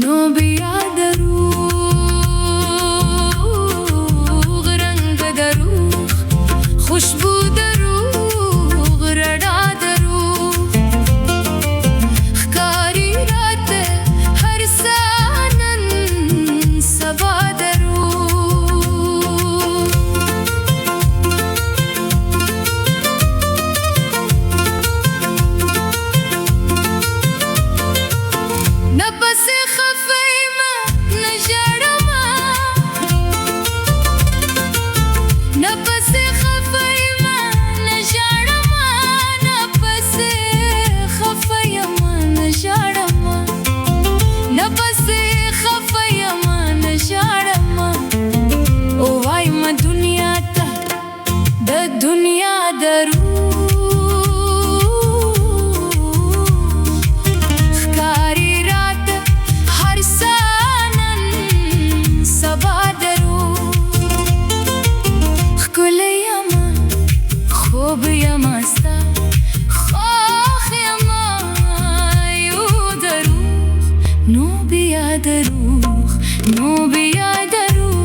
نو بیا دروغ رنگ دروغ خوشبو دروغ رڼا دروغ ښکاري راته هر ساه نن سبا دروغ نه پسې خفه یمه نه ژاړمه نه پسې خفه یمه نه ژاړمه نه پسې خفه یمه نه ژاړمه نه پسې خفه یمه نه ژاړمه ووایم دنیا ته د دنیا دروغ خوب یما ستا خوښ یما یو دروغ نو بیا دروغ نو بیا دروغ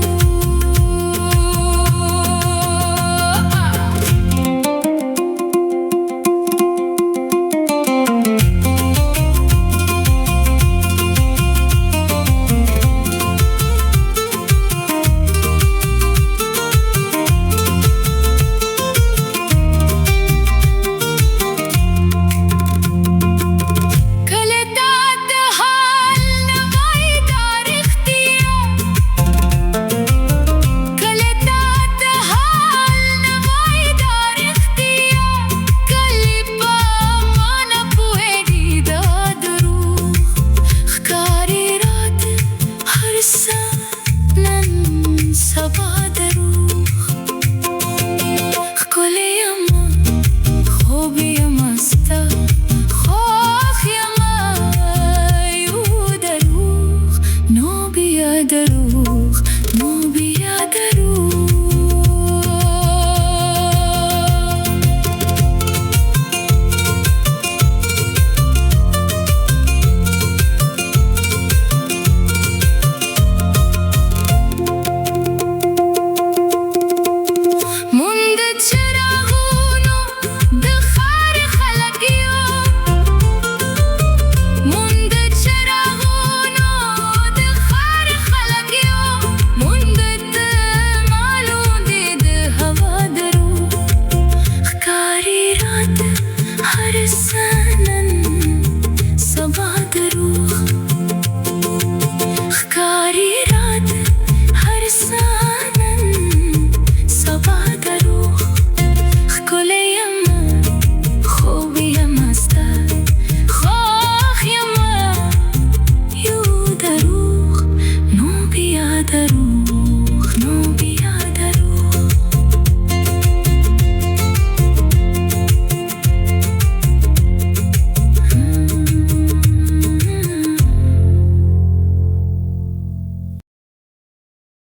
دروغ نو بیا دروغ مونږ د چراغونو د ښار خلک یو مونږ د چراغونو د ښار خلک یو مونږ ته معلوم دی د هوا دروغ ښکاري راته هر څه